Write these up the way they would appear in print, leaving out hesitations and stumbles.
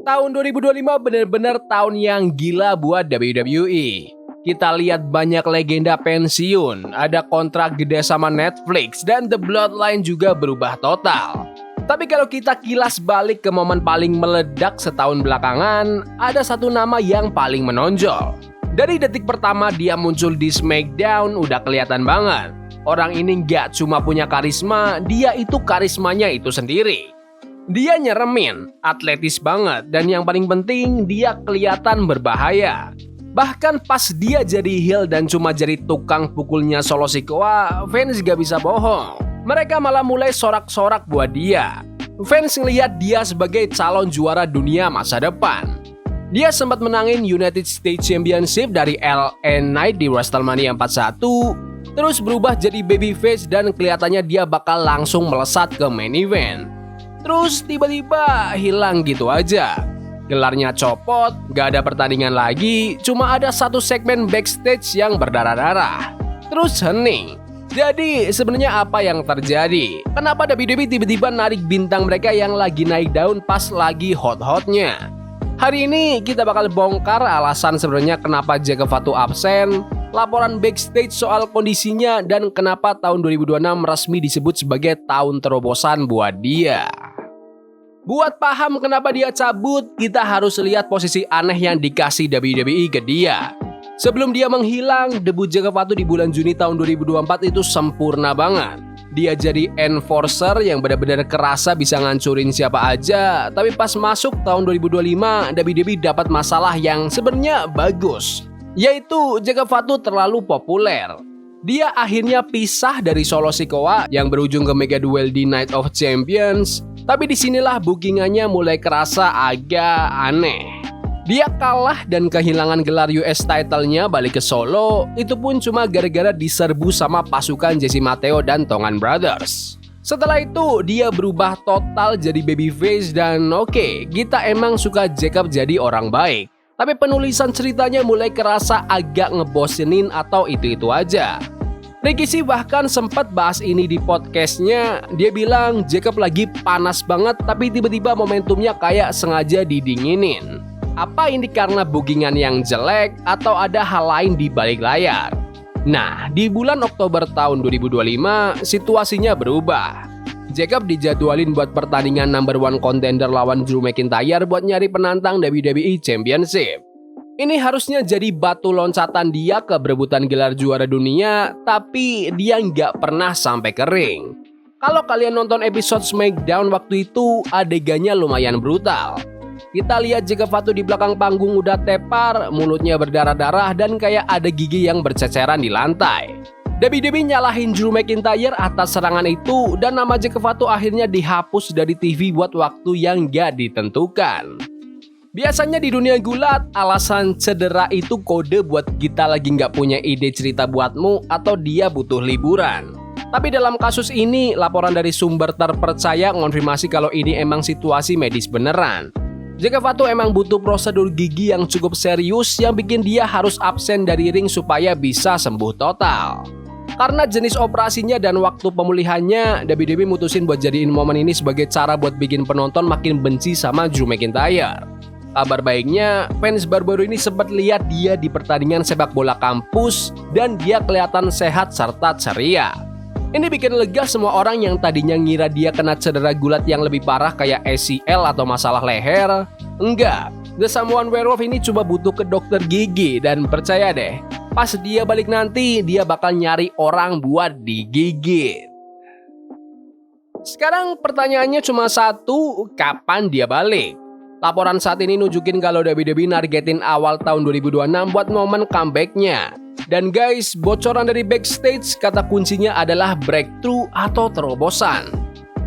Tahun 2025 benar-benar tahun yang gila buat WWE. Kita lihat banyak legenda pensiun, ada kontrak gede sama Netflix, dan The Bloodline juga berubah total. Tapi kalau kita kilas balik ke momen paling meledak setahun belakangan, ada satu nama yang paling menonjol. Dari detik pertama dia muncul di SmackDown udah kelihatan banget. Orang ini nggak cuma punya karisma, dia itu karismanya itu sendiri. Dia nyeremin, atletis banget, dan yang paling penting dia kelihatan berbahaya. Bahkan pas dia jadi heel dan cuma jadi tukang pukulnya Solo Sikoa, fans gak bisa bohong. Mereka malah mulai sorak-sorak buat dia. Fans ngelihat dia sebagai calon juara dunia masa depan. Dia sempat menangin United States Championship dari LA Knight di WrestleMania 41, terus berubah jadi babyface dan kelihatannya dia bakal langsung melesat ke main event. Terus tiba-tiba hilang gitu aja. Gelarnya copot, gak ada pertandingan lagi, cuma ada satu segmen backstage yang berdarah-darah. Terus hening. Jadi sebenarnya apa yang terjadi? Kenapa WWE tiba-tiba narik bintang mereka yang lagi naik daun pas lagi hot-hotnya? Hari ini kita bakal bongkar alasan sebenarnya kenapa Jacob Fatu absen, laporan backstage soal kondisinya, dan kenapa tahun 2026 resmi disebut sebagai tahun terobosan buat dia. Buat paham kenapa dia cabut, kita harus lihat posisi aneh yang dikasih WWE ke dia. Sebelum dia menghilang, debut Jacob Fatu di bulan Juni tahun 2024 itu sempurna banget. Dia jadi enforcer yang benar-benar kerasa bisa ngancurin siapa aja. Tapi pas masuk tahun 2025, WWE dapat masalah yang sebenarnya bagus, yaitu Jacob Fatu terlalu populer. Dia akhirnya pisah dari Solo Sikoa yang berujung ke mega duel di Night of Champions. Tapi disinilah bookingannya mulai kerasa agak aneh. Dia kalah dan kehilangan gelar US title-nya balik ke Solo, itu pun cuma gara-gara diserbu sama pasukan Jesse Mateo dan Tongan Brothers. Setelah itu dia berubah total jadi babyface dan oke, kita emang suka Jacob jadi orang baik. Tapi penulisan ceritanya mulai kerasa agak ngebosenin atau itu-itu aja. Ricky sih bahkan sempat bahas ini di podcastnya. Dia bilang Jacob lagi panas banget tapi tiba-tiba momentumnya kayak sengaja didinginin. Apa ini karena bookingan yang jelek atau ada hal lain di balik layar? Nah, di bulan Oktober tahun 2025 situasinya berubah. Jacob dijadwalin buat pertandingan number one contender lawan Drew McIntyre buat nyari penantang WWE Championship. Ini harusnya jadi batu loncatan dia ke berebutan gelar juara dunia, tapi dia nggak pernah sampai kering. Kalau kalian nonton episode SmackDown waktu itu, adegannya lumayan brutal. Kita lihat Jacob Fatu di belakang panggung udah tepar, mulutnya berdarah-darah dan kayak ada gigi yang berceceran di lantai. WWE nyalahin Drew McIntyre atas serangan itu dan nama Jacob Fatu akhirnya dihapus dari TV buat waktu yang nggak ditentukan. Biasanya di dunia gulat, alasan cedera itu kode buat kita lagi nggak punya ide cerita buatmu atau dia butuh liburan. Tapi dalam kasus ini, laporan dari sumber terpercaya ngonfirmasi kalau ini emang situasi medis beneran. Jacob Fatu emang butuh prosedur gigi yang cukup serius yang bikin dia harus absen dari ring supaya bisa sembuh total. Karena jenis operasinya dan waktu pemulihannya, WWE mutusin buat jadiin momen ini sebagai cara buat bikin penonton makin benci sama Drew McIntyre. Kabar baiknya, fans baru-baru ini sempat lihat dia di pertandingan sepak bola kampus dan dia kelihatan sehat serta ceria. Ini bikin lega semua orang yang tadinya ngira dia kena cedera gulat yang lebih parah kayak ACL atau masalah leher. Enggak, The Samoan Werewolf ini cuma butuh ke dokter gigi dan percaya deh, pas dia balik nanti dia bakal nyari orang buat digigit. Sekarang pertanyaannya cuma satu, kapan dia balik? Laporan saat ini nunjukin kalau WWE nargetin awal tahun 2026 buat momen comeback-nya. Dan guys, bocoran dari backstage kata kuncinya adalah breakthrough atau terobosan.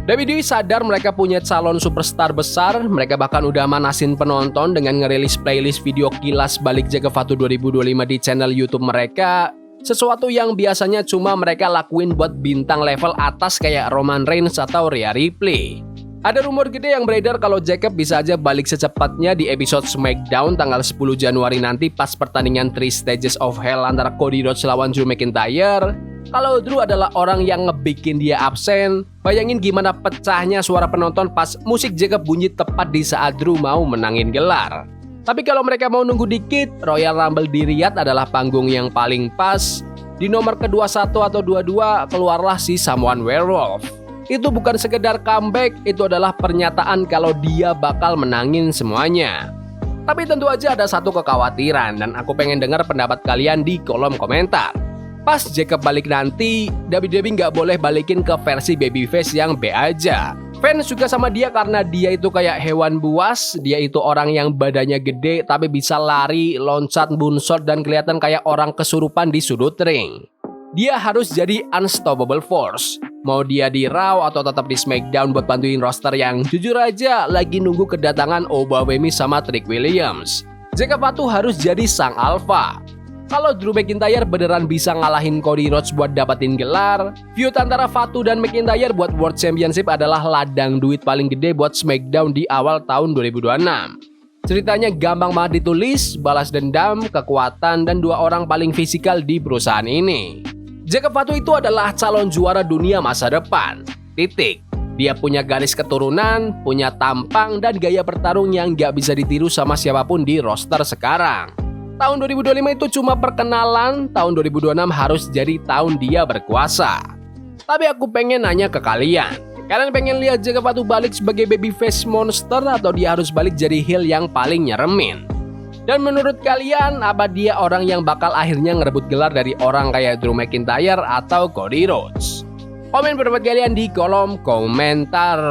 WWE sadar mereka punya calon superstar besar, mereka bahkan udah manasin penonton dengan ngerilis playlist video kilas balik Jacob Fatu 2025 di channel YouTube mereka. Sesuatu yang biasanya cuma mereka lakuin buat bintang level atas kayak Roman Reigns atau Rhea Ripley. Ada rumor gede yang beredar kalau Jacob bisa aja balik secepatnya di episode SmackDown tanggal 10 Januari nanti pas pertandingan 3 Stages of Hell antara Cody Rhodes lawan Drew McIntyre. Kalau Drew adalah orang yang ngebikin dia absen, bayangin gimana pecahnya suara penonton pas musik Jacob bunyi tepat di saat Drew mau menangin gelar. Tapi kalau mereka mau nunggu dikit, Royal Rumble di Riyadh adalah panggung yang paling pas. Di nomor ke-21 atau 22 keluarlah si Samoan Werewolf. Itu bukan sekedar comeback, itu adalah pernyataan kalau dia bakal menangin semuanya. Tapi tentu aja ada satu kekhawatiran dan aku pengen dengar pendapat kalian di kolom komentar. Pas Jacob balik nanti, WWE nggak boleh balikin ke versi babyface yang B aja. Fans suka sama dia karena dia itu kayak hewan buas, dia itu orang yang badannya gede tapi bisa lari, loncat, moonsault dan kelihatan kayak orang kesurupan di sudut ring. Dia harus jadi unstoppable force. Mau dia di Raw atau tetap di SmackDown buat bantuin roster yang jujur aja lagi nunggu kedatangan Obawemi sama Trick Williams. Jacob Fatu harus jadi sang alpha. Kalau Drew McIntyre beneran bisa ngalahin Cody Rhodes buat dapetin gelar, feud antara Fatu dan McIntyre buat World Championship adalah ladang duit paling gede buat SmackDown di awal tahun 2026. Ceritanya gampang banget ditulis, balas dendam, kekuatan, dan dua orang paling fisikal di perusahaan ini. Jacob Fatu itu adalah calon juara dunia masa depan. Titik. Dia punya garis keturunan, punya tampang, dan gaya bertarung yang gak bisa ditiru sama siapapun di roster sekarang. Tahun 2025 itu cuma perkenalan, tahun 2026 harus jadi tahun dia berkuasa. Tapi aku pengen nanya ke kalian. Kalian pengen lihat Jacob Fatu balik sebagai babyface monster atau dia harus balik jadi heel yang paling nyeremin? Dan menurut kalian, apa dia orang yang bakal akhirnya ngerebut gelar dari orang kayak Drew McIntyre atau Cody Rhodes? Komen pendapat kalian di kolom komentar.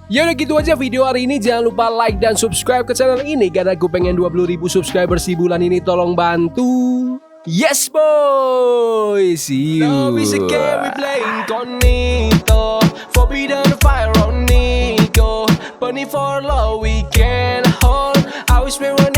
Ya udah gitu aja video hari ini. Jangan lupa like dan subscribe ke channel ini karena gue pengen 20.000 subscribers di bulan ini. Tolong bantu. Yes boy, see you. Love is a game we play incognito. Forbidden fire on Nico. Burning for love we can hold. I wish we were